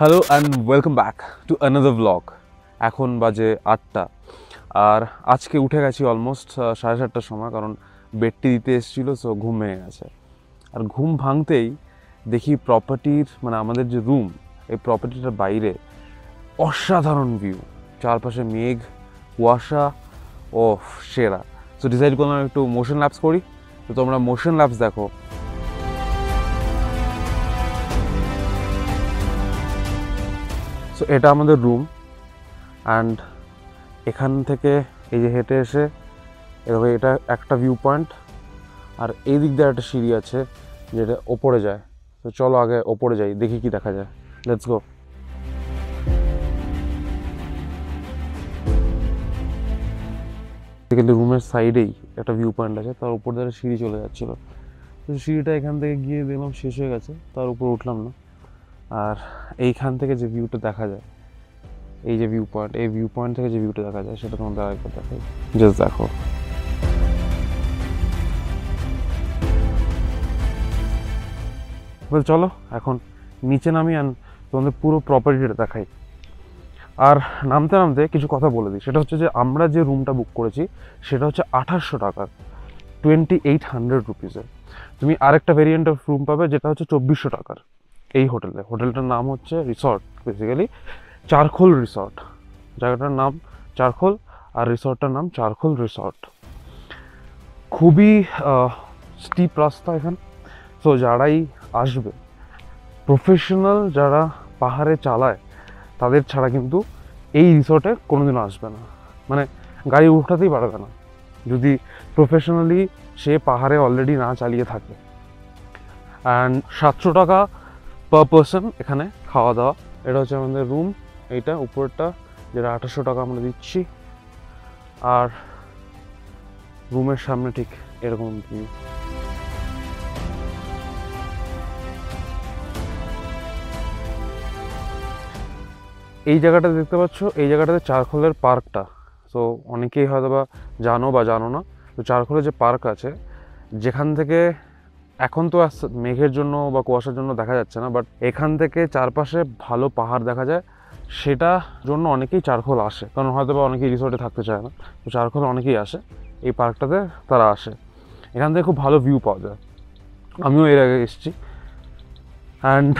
Hello and welcome back to another blog. এখন বাজে 8টা আর আজকে উঠে গেছি অলমোস্ট 7:30টার সময়, কারণ বেডটি দিতে এসেছিলো, সো ঘুম ভেঙে গেছে। আর ঘুম ভাঙতেই দেখি প্রপার্টির মানে আমাদের যে রুম, এই প্রপার্টিটার বাইরে অসাধারণ ভিউ, চারপাশে মেঘ, কুয়াশা ও সেরা। সো ডিসাইড করলাম একটু মোশন ল্যাপস করি, তো তোমরা মোশন ল্যাপস দেখো। সো এটা আমাদের রুম অ্যান্ড এখান থেকে এই যে হেঁটে এসে এভাবে এটা একটা ভিউ পয়েন্ট, আর এই দিক দিয়ে একটা সিঁড়ি আছে যেটা ওপরে যায়। তো চলো আগে ওপরে যাই, দেখি কি দেখা যায়। Let's go. কিন্তু রুমের সাইডেই একটা ভিউ পয়েন্ট আছে, তার উপর দিয়ে সিঁড়ি চলে যাচ্ছিল। তো সিঁড়িটা এখান থেকে গিয়ে দেখলাম শেষ হয়ে গেছে, তার উপর উঠলাম না। আর এইখান থেকে যে ভিউটা দেখা যায়, এই যে ভিউ পয়েন্ট, এই ভিউ পয়েন্ট থেকে যে ভিউটা দেখা যায় সেটা তোমাদের আরেকবার দেখাই, জাস্ট দেখো। চলো এখন নিচে নামি আর তোমাদের পুরো প্রপার্টিটা দেখাই। আর নামতে নামতে কিছু কথা বলে দিই, সেটা হচ্ছে যে আমরা যে রুমটা বুক করেছি সেটা হচ্ছে 2800 টাকার, 2800 রুপিসের। তুমি আরেকটা ভেরিয়েন্ট অফ রুম পাবে যেটা হচ্ছে 2400 টাকার এই হোটেলটার নাম হচ্ছে রিসর্ট, বেসিক্যালি চারখোল রিসর্ট। জায়গাটার নাম চারখোল আর রিসর্টটার নাম চারখোল রিসর্ট। খুবই স্টিপ রাস্তা এখানে। সো যারাই আসবে, প্রফেশনাল যারা পাহাড়ে চালায় তাদের ছাড়া কিন্তু এই রিসর্টে কোনোদিনও আসবে না, মানে গাড়ি উঠাতেই পারবে না যদি প্রফেশনালি সে পাহাড়ে অলরেডি না চালিয়ে থাকে। অ্যান্ড 700 টাকা পার পারসন এখানে খাওয়া দাওয়া। এটা হচ্ছে আমাদের রুম, এইটা উপরটা যেটা 2800 টাকা আমরা দিচ্ছি। আর রুমের সামনে ঠিক এরকম ভিউ। এই জায়গাটা দেখতে পাচ্ছ, এই জায়গাটাতে চারখোলের পার্কটা। সো অনেকেই হয়তো বা জানো বা জানো না, তো চারখোলের যে পার্ক আছে, যেখান থেকে এখন তো মেঘের জন্য বা কুয়াশার জন্য দেখা যাচ্ছে না, বাট এখান থেকে চারপাশে ভালো পাহাড় দেখা যায়, সেটা জন্য অনেকেই চারখোল আসে। কারণ হয়তো বা অনেকেই রিসোর্টে থাকতে চায় না, তো চারখোল অনেকেই আসে, এই পার্কটাতে তারা আসে। এখান থেকে খুব ভালো ভিউ পাওয়া যায়, আমিও এর আগে এসেছি। অ্যান্ড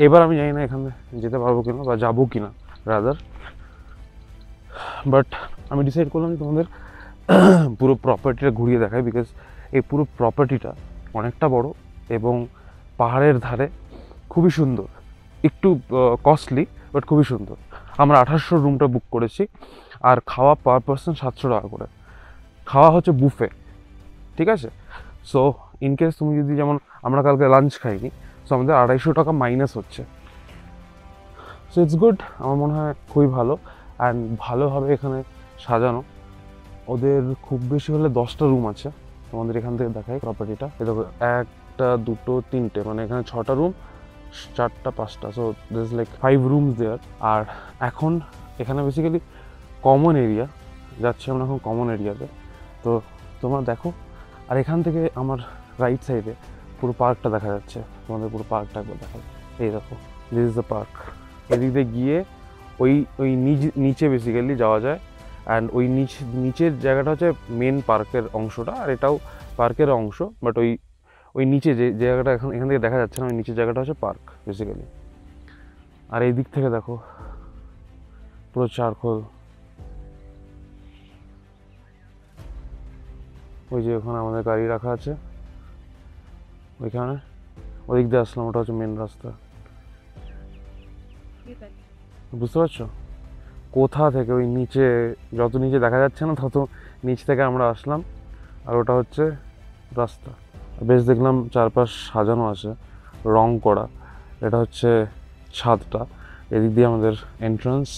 এবার আমি জানি না এখানে যেতে পারবো কিনা বা যাবো কিনা রাদার, বাট আমি ডিসাইড করলাম যে তোমাদের পুরো প্রপার্টিটা ঘুরিয়ে দেখাই, বিকজ এই পুরো প্রপার্টিটা অনেকটা বড় এবং পাহাড়ের ধারে, খুবই সুন্দর, একটু কস্টলি বাট খুবই সুন্দর। আমরা 2800 রুমটা বুক করেছি, আর খাওয়া পার পারসন 700 টাকা করে। খাওয়া হচ্ছে বুফে, ঠিক আছে। সো ইনকেস তুমি যদি, যেমন আমরা কালকে লাঞ্চ খাইনি, সো আমাদের 250 টাকা মাইনাস হচ্ছে। সো ইটস গুড, আমার মনে হয় খুবই ভালো অ্যান্ড ভালোভাবে এখানে সাজানো। ওদের খুব বেশি হলে 10টা রুম আছে। তোমাদের এখান থেকে দেখাই প্রপার্টিটা। এ দেখো, 1 2 3 মানে এখানে 6টা রুম, 4টা 5টা, সো দিস লাইক 5 রুমস দেয়ার। আর এখন এখানে বেসিক্যালি কমন এরিয়া যাচ্ছে, আমরা এখন কমন এরিয়াতে। তো তোমরা দেখো, আর এখান থেকে আমার রাইট সাইডে পুরো পার্কটা দেখা যাচ্ছে। তোমাদের পুরো পার্কটা একবার দেখাই, এই দেখো, দিস ইজ দ্য পার্ক। এদিক দিয়ে গিয়ে ওই নিচে বেসিক্যালি যাওয়া যায়। অ্যান্ড ওই নিচের জায়গাটা হচ্ছে মেন পার্কের অংশটা, আর এটাও পার্কের অংশ, বাট ওই নিচে যে জায়গাটা এখান থেকে দেখা যাচ্ছে না, ওই নিচের জায়গাটা হচ্ছে পার্ক বেসিক্যালি। আর এই দিক থেকে দেখো পুরো চারখোল। ওই যে ওখানে আমাদের গাড়ি রাখা আছে, ওইখানে ওদিক দিয়ে আসলাম, ওটা হচ্ছে মেন রাস্তা। বুঝতে পারছো কোথা থেকে? ওই নিচে, যত নিচে দেখা যাচ্ছে না তত নিচ থেকে আমরা আসলাম, আর ওটা হচ্ছে রাস্তা। বেশ দেখলাম চারপাশ সাজানো আছে, রং করা। এটা হচ্ছে ছাদটা, এদিক দিয়ে আমাদের এন্ট্রান্স।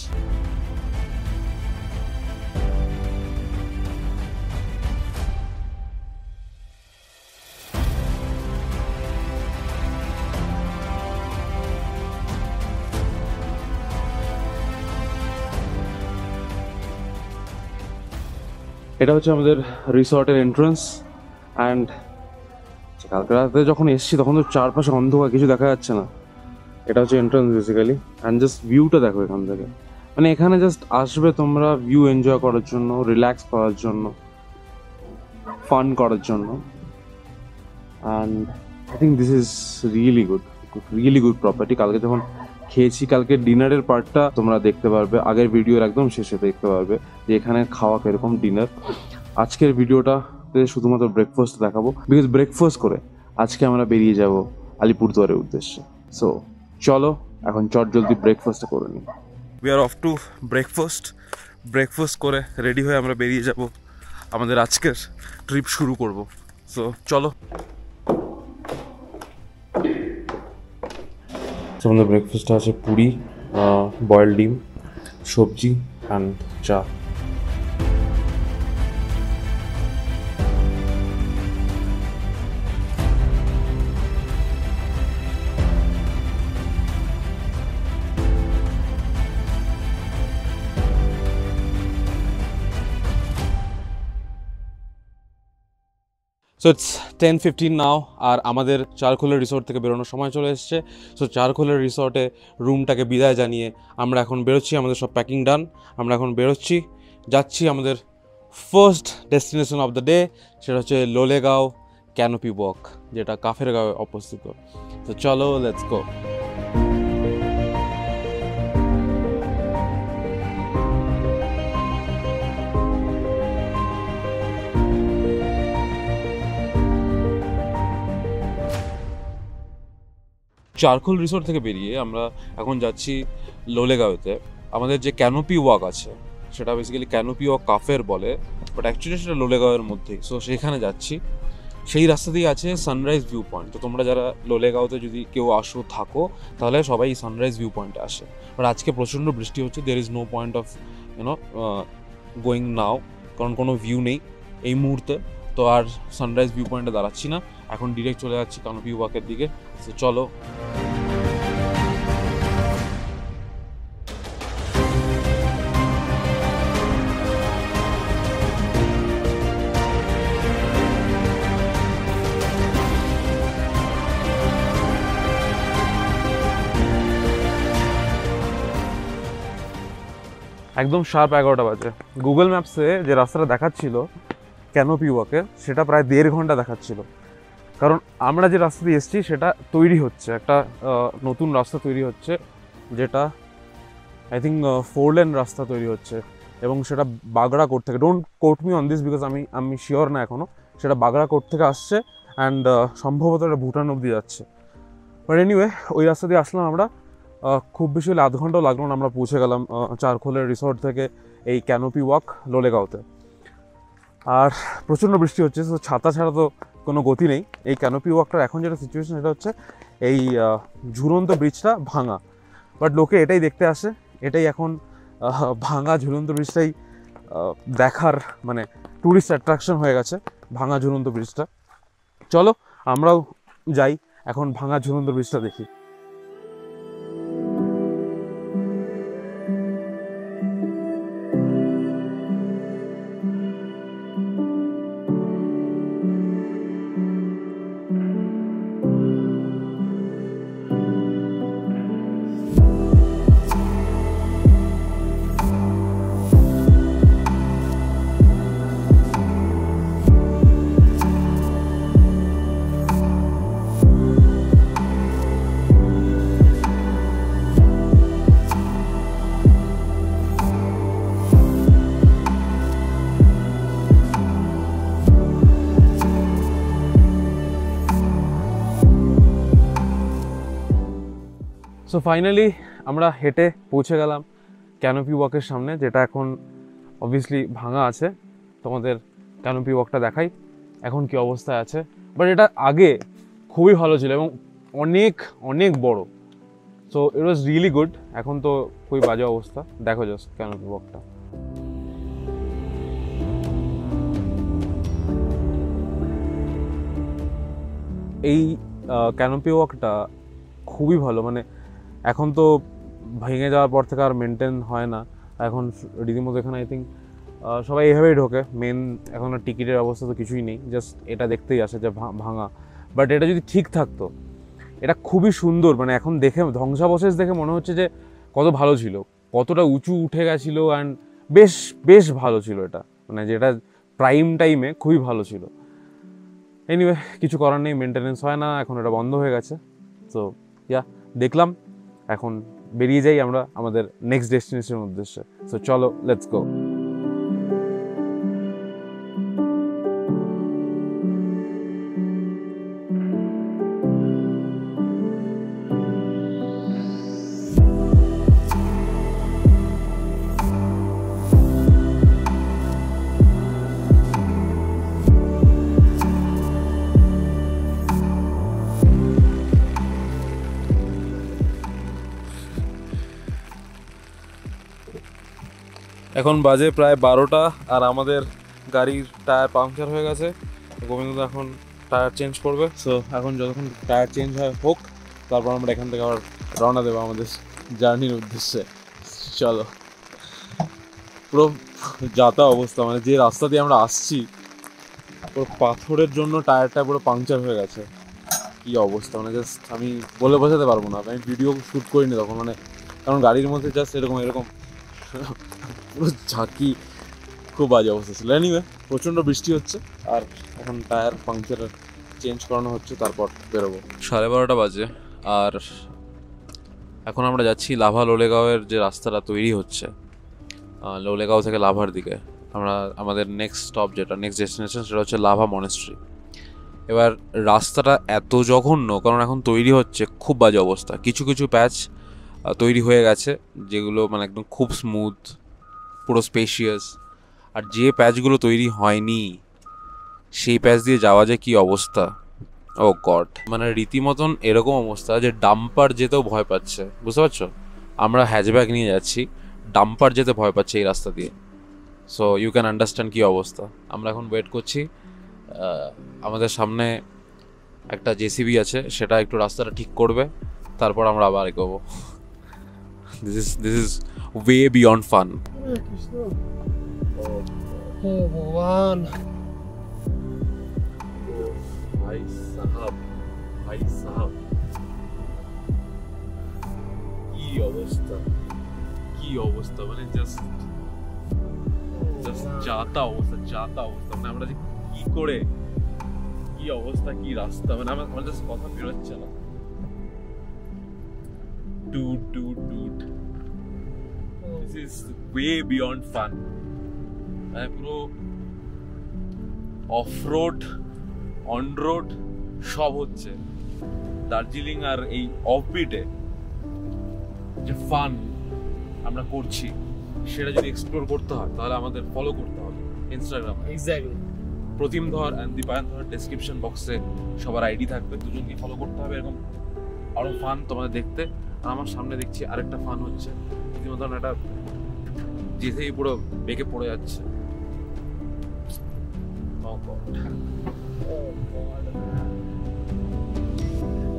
এটা হচ্ছে আমাদের রিসর্টের এন্ট্রান্স। অ্যান্ড কালকে রাতে যখন এসেছি তখন তো চারপাশে অন্ধকার, কিছু দেখা যাচ্ছে না। এটা হচ্ছে এন্ট্রান্স বেসিক্যালি। অ্যান্ড জাস্ট ভিউটা দেখো এখান থেকে, মানে এখানে জাস্ট আসবে তোমরা ভিউ এনজয় করার জন্য, রিল্যাক্স করার জন্য, ফান করার জন্য। And I think this is really good property. কালকে যখন খেয়েছি, কালকে ডিনারের পার্টটা তোমরা দেখতে পারবে, আগের ভিডিওর একদম শেষে দেখতে পারবে যে এখানে খাওয়া কিরকম ডিনার। আজকের ভিডিওটাতে শুধুমাত্র ব্রেকফাস্ট দেখাবো, বিকজ ব্রেকফাস্ট করে আজকে আমরা বেরিয়ে যাব আলিপুরদুয়ারের উদ্দেশ্যে। সো চলো এখন চট জলদি ব্রেকফাস্টটা করে নিই। We are off to breakfast করে রেডি হয়ে আমরা বেরিয়ে যাব, আমাদের আজকের ট্রিপ শুরু করব। সো চলো। আমাদের ব্রেকফাস্টে আছে পুরি, বয়েলড ডিম, সবজি অ্যান্ড চা। সো ইটস 10:15 নাও, আর আমাদের চারখোলের রিসোর্ট থেকে বেরোনোর সময় চলে এসছে। সো চারখোলের রিসোর্টে রুমটাকে বিদায় জানিয়ে আমরা এখন বেরোচ্ছি, আমাদের সব প্যাকিং ডান, আমরা এখন বেরোচ্ছি, যাচ্ছি আমাদের first destination of the day, সেটা হচ্ছে লোলেগাঁও ক্যানোপি ওয়াক, যেটা কাফেরগাঁওয়ে অবস্থিত। তো চলো, লেটস গো। চারখোল রিসোর্ট থেকে বেরিয়ে আমরা এখন যাচ্ছি লোলেগাঁওতে। আমাদের যে ক্যানোপি ওয়াক আছে সেটা বেসিক্যালি ক্যানোপি ওয়াক কাফের বলে, বাট অ্যাকচুয়ালি সেটা লোলেগাঁওয়ের মধ্যেই। সো সেখানে যাচ্ছি, সেই রাস্তা দিয়ে আছে সানরাইজ ভিউ পয়েন্ট। তো তোমরা যারা লোলেগাঁওতে যদি কেউ আসো থাকো, তাহলে সবাই সানরাইজ ভিউ পয়েন্টে আসে। বাট আজকে প্রচণ্ড বৃষ্টি হচ্ছে, there is no point of going now, কারণ কোনো ভিউ নেই এই মুহূর্তে। তো আর সানরাইজ ভিউ পয়েন্টে দাঁড়াচ্ছি না, এখন ডিরেক্ট চলে যাচ্ছি ক্যানোপি ওয়াকের দিকে। তো চলো। একদম শার্প 11টা বাজে। গুগল ম্যাপসে যে রাস্তাটা দেখাচ্ছিল ক্যানোপি ওয়াকের, সেটা প্রায় 1.5 ঘন্টা দেখাচ্ছিল। কারণ আমরা যে রাস্তা দিয়ে এসেছি সেটা তৈরি হচ্ছে, একটা নতুন রাস্তা তৈরি হচ্ছে, যেটা আই থিঙ্ক 4 লেন রাস্তা তৈরি হচ্ছে, এবং সেটা বাগড়াকোট থেকে, don't quote me on this because আমি শিওর না এখনও, সেটা বাগড়াকোট থেকে আসছে অ্যান্ড সম্ভবত এটা ভুটান অবধি যাচ্ছে। বাট এনিওয়ে, ওই রাস্তা দিয়ে আসলাম আমরা, খুব বেশি হলে 1/2 ঘন্টাও লাগলো না, আমরা পৌঁছে গেলাম চারখোলের রিসোর্ট থেকে এই ক্যানোপি ওয়াক লোলেগাঁওতে। আর প্রচণ্ড বৃষ্টি হচ্ছে, তো ছাতা ছাড়া তো কোনো গতি নেই। এই ক্যানোপি ওয়াকটার এখন যেটা সিচুয়েশন, সেটা হচ্ছে এই ঝুলন্ত ব্রিজটা ভাঙা, বাট লোকে এটাই দেখতে আসে, এটাই এখন ভাঙা ঝুলন্ত ব্রিজটাই দেখার মানে ট্যুরিস্ট অ্যাট্রাকশন হয়ে গেছে, ভাঙা ঝুলন্ত ব্রিজটা। চলো আমরাও যাই এখন ভাঙা ঝুলন্ত ব্রিজটা দেখি। সো ফাইনালি আমরা হেঁটে পৌঁছে গেলাম ক্যানোপি ওয়াকের সামনে, যেটা এখন অবভিয়াসলি ভাঙা আছে। তোমাদের ক্যানোপি ওয়াকটা দেখাই এখন কি অবস্থায় আছে, বাট এটা আগে খুবই ভালো ছিল এবং অনেক অনেক বড়। So it was really good. এখন তো খুবই বাজে অবস্থা, দেখো জাস্ট ক্যানোপি ওয়াকটা। এই ক্যানোপি ওয়াকটা খুবই ভালো, মানে এখন তো ভেঙে যাওয়ার পর থেকে আর মেনটেন হয় না, এখন রীতিমতো এখানে আই থিঙ্ক সবাই এইভাবেই ঢোকে। মেন এখন আর টিকিটের অবস্থা তো কিছুই নেই, জাস্ট এটা দেখতেই আসে যে ভাঙা। বাট এটা যদি ঠিক থাকতো, এটা খুবই সুন্দর, মানে এখন দেখে ধ্বংসাবশেষ দেখে মনে হচ্ছে যে কত ভালো ছিল, কতটা উঁচু উঠে গেছিলো, অ্যান্ড বেশ বেশ ভালো ছিল এটা, মানে যেটা প্রাইম টাইমে খুবই ভালো ছিল। এনিওয়ে কিছু করার নেই, মেনটেনেন্স হয় না, এখন এটা বন্ধ হয়ে গেছে। সো ইয়া, দেখলাম, এখন বেরিয়ে যাই আমরা আমাদের নেক্সট ডেস্টিনেশনের উদ্দেশ্যে। সো চলো, লেটস গো। এখন বাজে প্রায় 12টা, আর আমাদের গাড়ির টায়ার পাংচার হয়ে গেছে। গোবিন্দ এখন টায়ার চেঞ্জ করবে। সো এখন যতক্ষণ টায়ার চেঞ্জ হোক, তারপর আমরা এখান থেকে আবার রওনা দেবো আমাদের জার্নির উদ্দেশ্যে। চলো। পুরো যাতা অবস্থা, মানে যে রাস্তা দিয়ে আমরা আসছি পুরো পাথরের জন্য টায়ারটা পুরো পাংচার হয়ে গেছে। কি অবস্থা, মানে জাস্ট আমি বলে বোঝাতে পারবো না। আমি ভিডিও শ্যুট করিনি তখন, মানে কারণ গাড়ির মধ্যে জাস্ট এরকম পুরো ঝাঁকি, খুব বাজে অবস্থা ছিল। এনিওয়ে প্রচণ্ড বৃষ্টি হচ্ছে, আর এখন টায়ার পাংচার চেঞ্জ করানো হচ্ছে, তারপর বেরোবো। 12:30 বাজে, আর এখন আমরা যাচ্ছি লাভা লোলেগাঁওয়ের যে রাস্তাটা তৈরি হচ্ছে, লোলেগাঁও থেকে লাভার দিকে। আমরা আমাদের নেক্সট স্টপ, যেটা নেক্সট ডেস্টিনেশন, সেটা হচ্ছে লাভা মনেস্ট্রি। এবার রাস্তাটা এত জঘন্য, কারণ এখন তৈরি হচ্ছে, খুব বাজে অবস্থা। কিছু কিছু প্যাচ তৈরি হয়ে গেছে, যেগুলো মানে একদম খুব স্মুথ, পুরো স্পেশিয়াস। আর যে প্যাচগুলো তৈরি হয়নি, সেই প্যাচ দিয়ে যাওয়া যায় কি অবস্থা, ও গড, মানে রীতিমতন এরকম অবস্থা যে ডাম্পার যেতেও ভয় পাচ্ছে, বুঝতে পারছো? আমরা হ্যাচব্যাক নিয়ে যাচ্ছি, ডাম্পার যেতে ভয় পাচ্ছে এই রাস্তা দিয়ে। সো ইউ ক্যান আন্ডারস্ট্যান্ড কী অবস্থা। আমরা এখন ওয়েট করছি, আমাদের সামনে একটা জেসিবি আছে, সেটা একটু রাস্তাটা ঠিক করবে, তারপর আমরা আবার এগোবো। This is way beyond fun. ভগবান, ভাই সাহাব, ভাই সাহাব, কি অবস্থা, কি অবস্থা, মানে জাস্ট যাতা অবস্থা, মানে আমরা যে কি করে, কি অবস্থা, কি রাস্তা, মানে আমার জাস্ট কথা বেরোচ্ছে না। Dude, this is way beyond fun. মানে পুরো অফ রোড, অন রোড সব হচ্ছে। দার্জিলিং আর এই অফবিটে যে ফান আমরা করছি, সেটা যদি এক্সপ্লোর করতে হয়, তাহলে আমাদের ফলো করতে হবে ইনস্টাগ্রাম। এক্স্যাক্টলি। প্রতিম ধর অ্যান্ড দীপায়ন ধর ডেসক্রিপশন বক্সে সবার আইডি থাকবে, দুজনকে ফলো করতে হবে। এরকম আরো ফান তোমাদের দেখতে। আর আমার সামনে দেখছি আরেকটা ফান হচ্ছে, রীতিমতো একটা যেতেই পুরো বেঁকে পড়ে যাচ্ছে। Oh God. Oh God.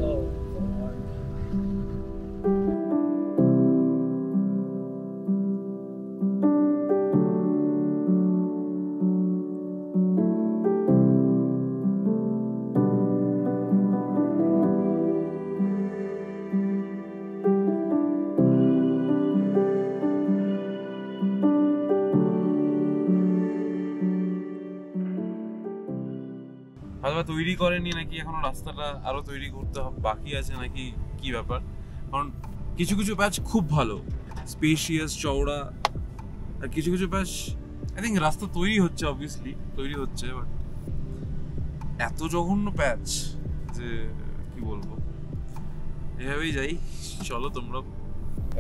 Oh God. তৈরি করেনি নাকি এখনো, রাস্তাটা আরো তৈরি করতে বাকি আছে নাকি, কি ব্যাপার? কারণ কিছু কিছু প্যাচ খুব ভালো, স্পেশিয়াস, চওড়া, আর কিছু কিছু প্যাচ আই থিঙ্ক রাস্তা তৈরি হচ্ছে, অবভিয়াসলি তৈরি হচ্ছে, বাট এত জঘন্য প্যাচ যে কি বলবো। এভাবেই যাই, চলো তোমরা।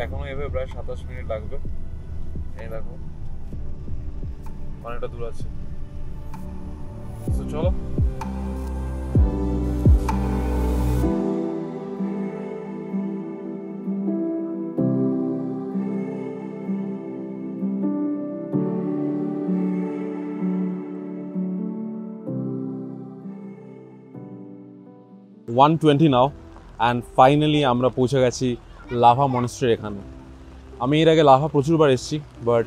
এখনো এভাবে প্রায় 27 মিনিট লাগবে। এই দেখো অনেকটা দূর আছে, তো চলো। $120 নাও, অ্যান্ড ফাইনালি আমরা পৌঁছে গেছি লাভা মনেস্ট্রির এখানে। আমি এর আগে লাভা প্রচুরবার এসেছি, বাট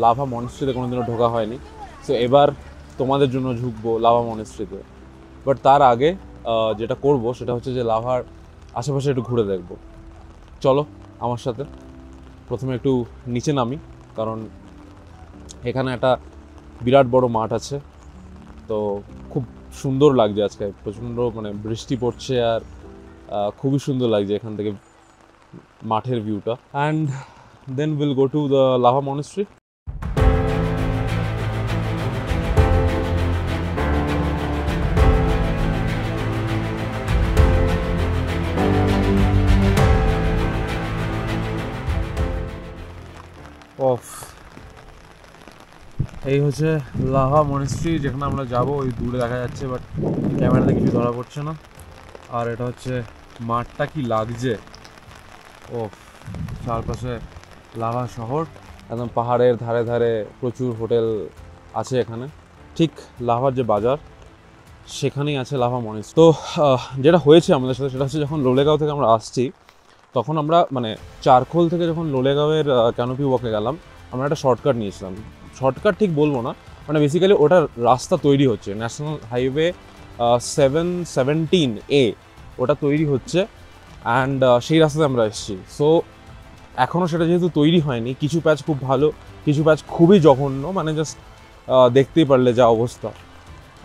লাভা মনেস্ট্রিতে কোনোদিনও ঢোকা হয়নি। সো এবার তোমাদের জন্য ঝুঁকবো লাভা মনেস্ট্রিতে। বাট তার আগে যেটা করব সেটা হচ্ছে যে লাভার আশেপাশে একটু ঘুরে দেখব। চলো আমার সাথে। প্রথমে একটু নিচে নামি, কারণ এখানে একটা বিরাট বড় মাঠ আছে। তো খুব সুন্দর লাগছে আজকে, প্রচণ্ড মানে বৃষ্টি পড়ছে আর খুবই সুন্দর লাগছে এখান থেকে মাঠের ভিউটা। And then will go to the Lava monastery. Of এই হচ্ছে লাভা মনেস্ট্রি, যেখানে আমরা যাব। ওই দূরে দেখা যাচ্ছে, বাট ক্যামেরাতে কিছু ধরা পড়ছে না। আর এটা হচ্ছে মাঠটা, কি লাগছে! ও, চারপাশে লাভা শহর, একদম পাহাড়ের ধারে ধারে প্রচুর হোটেল আছে এখানে। ঠিক লাভার যে বাজার, সেখানেই আছে লাভা মনেস্ট্রি। তো যেটা হয়েছে আমাদের সাথে সেটা হচ্ছে, যখন লোলেগাঁও থেকে আমরা আসছি, তখন আমরা মানে চারখোল থেকে যখন লোলেগাঁওয়ের ক্যানোপি ওয়াকে গেলাম, আমরা একটা শর্টকাট নিয়েছিলাম। শর্টকাট ঠিক বলবো না, মানে বেসিক্যালি ওটার রাস্তা তৈরি হচ্ছে, ন্যাশনাল হাইওয়ে 717A ওটা তৈরি হচ্ছে। অ্যান্ড সেই রাস্তাতে আমরা এসেছি। সো এখনও সেটা যেহেতু তৈরি হয়নি, কিছু প্যাচ খুব ভালো, কিছু প্যাচ খুবই জঘন্য, মানে জাস্ট দেখতেই পারলে যা অবস্থা।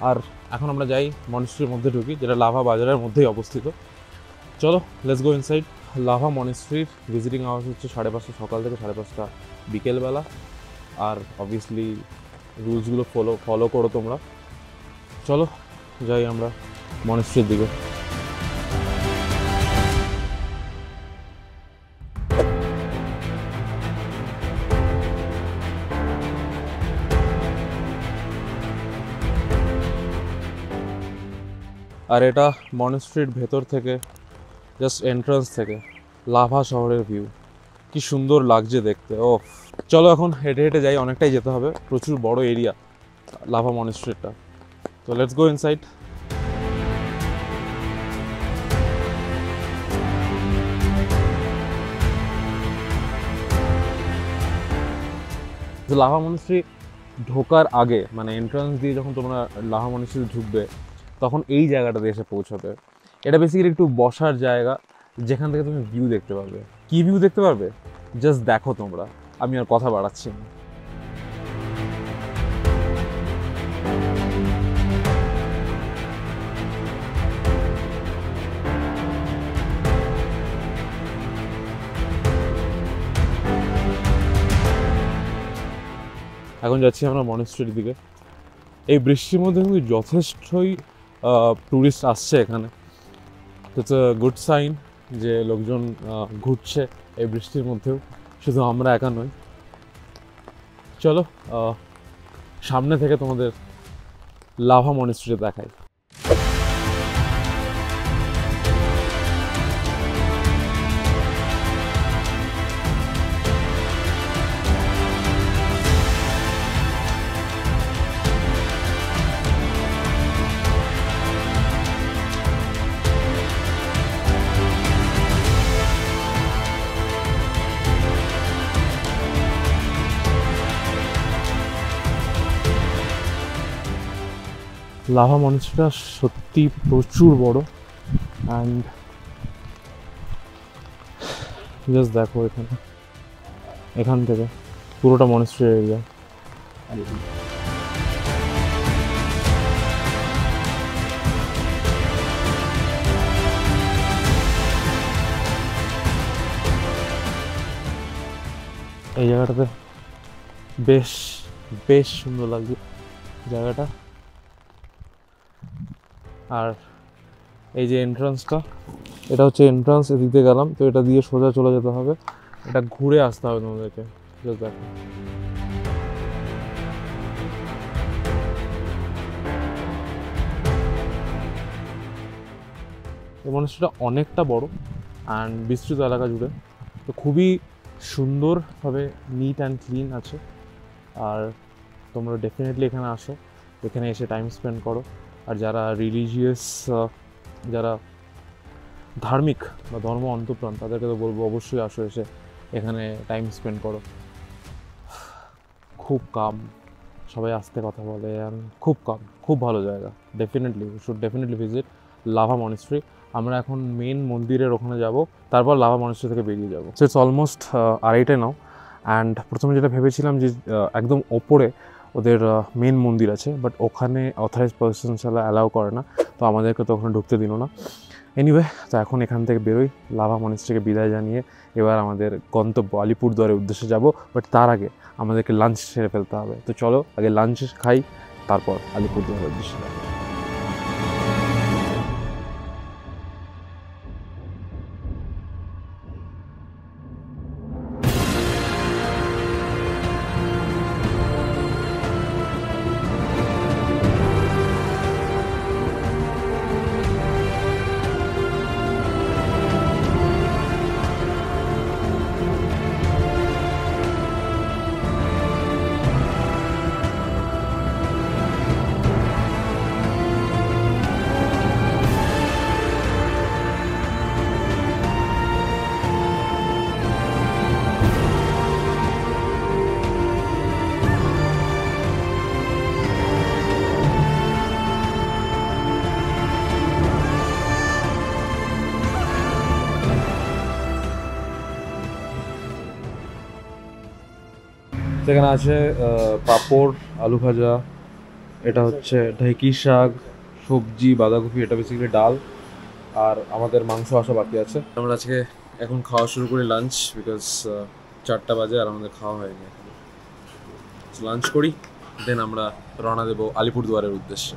আর এখন আমরা যাই মনেস্ট্রির মধ্যে ঢুকি, যেটা লাভা বাজারের মধ্যেই অবস্থিত। চলো, লেটস গো ইনসাইড। লাভা মনেস্ট্রির ভিজিটিং আওয়ার্স হচ্ছে 5:30 সকাল থেকে 5:30 বিকেলবেলা। আর অবভিয়াসলি রুলসগুলো ফলো করো তোমরা। চলো যাই আমরা মনেস্ট্রির দিকে। আর এটা মনেস্ট্রির ভেতর থেকে, জাস্ট এন্ট্রান্স থেকে লাভা শহরের ভিউ, কি সুন্দর লাগছে দেখতে। ও চলো এখন হেঁটে হেঁটে যাই, অনেকটাই যেতে হবে, প্রচুর বড় এরিয়া লাভা মনেস্ট্রিটা। তো let's go inside. Lava monastery ঢোকার আগে, মানে এন্ট্রান্স দিয়ে যখন তোমরা লাভা মনেস্ট্রি ঢুকবে, তখন এই জায়গাটাতে এসে পৌঁছাবে। এটা বেসিক্যালি একটু বসার জায়গা, যেখান থেকে তুমি ভিউ দেখতে পারবে। কি ভিউ দেখতে পারবে জাস্ট দেখো তোমরা, আমি আর কথা বাড়াচ্ছি না। এখন যাচ্ছি আমরা মনেস্ট্রির দিকে। এই বৃষ্টির মধ্যে কিন্তু যথেষ্টই ট্যুরিস্ট আসছে এখানে। ইটস আ গুড সাইন যে লোকজন ঘুরছে এই বৃষ্টির মধ্যেও, শুধু আমরা একা নই। চলো সামনে থেকে তোমাদের লাভা মনেস্ট্রিটা দেখাই। লাভা মনেস্ট্রিটা সত্যি প্রচুর বড়। অ্যান্ড জাস্ট দেখো এখান থেকে পুরোটা মনেস্ট্রি এরিয়া। এই জায়গাটাতে বেশ বেশ সুন্দর লাগছে জায়গাটা। আর এই যে এন্ট্রান্সটা, এটা হচ্ছে এন্ট্রান্স। এদিক দিয়ে গেলাম, তো এটা দিয়ে সোজা চলে যেতে হবে, এটা ঘুরে আসতে হবে তোমাদেরকে। দেখো এই মনেস্ট্রিটা অনেকটা বড় অ্যান্ড বিস্তৃত এলাকা জুড়ে, তো খুবই সুন্দরভাবে নিট অ্যান্ড ক্লিন আছে। আর তোমরা ডেফিনেটলি এখানে আসো, এখানে এসে টাইম স্পেন্ড করো। আর যারা রিলিজিয়াস, যারা ধার্মিক বা ধর্ম অন্তঃপ্রাণ, তাদেরকে তো বলবো অবশ্যই আসো, এসে এখানে টাইম স্পেন্ড করো। খুব কাম, সবাই আসতে কথা বলে, খুব কাম, খুব ভালো জায়গা। Definitely should definitely visit lava monastery. আমরা এখন মেন মন্দিরের ওখানে যাব, তারপর লাভা মনেস্ট্রি থেকে বেরিয়ে যাব। So it's almost 2:30 now. And প্রথমে যেটা ভেবেছিলাম যে একদম ওপরে ওদের মেন মন্দির আছে, বাট ওখানে অথরাইজ পার্সন ছাড়া অ্যালাউ করে না, তো আমাদেরকে তো ওখানে ঢুকতে দিল না। এনিওয়ে, তো এখন এখান থেকে বেরোই, লাভা মনেস্ট্রিকে বিদায় জানিয়ে এবার আমাদের গন্তব্য আলিপুরদুয়ারের উদ্দেশ্যে যাব। বাট তার আগে আমাদেরকে লাঞ্চ সেরে ফেলতে হবে, তো চলো আগে লাঞ্চ খাই, তারপর আলিপুরদুয়ারের উদ্দেশ্যে যাব। সেখানে আছে পাঁপড়, আলু ভাজা, এটা হচ্ছে ঢেঁকি শাক, সবজি, বাঁধাকপি, এটা বেসিক্যালি ডাল, আর আমাদের মাংস আসা বাকি আছে। আমরা আজকে এখন খাওয়া শুরু করি লাঞ্চ, বিকজ 4টা বাজে আর আমাদের খাওয়া হয়নি এখন। লাঞ্চ করি, দেন আমরা রওনা দেবো আলিপুরদুয়ারের উদ্দেশ্যে।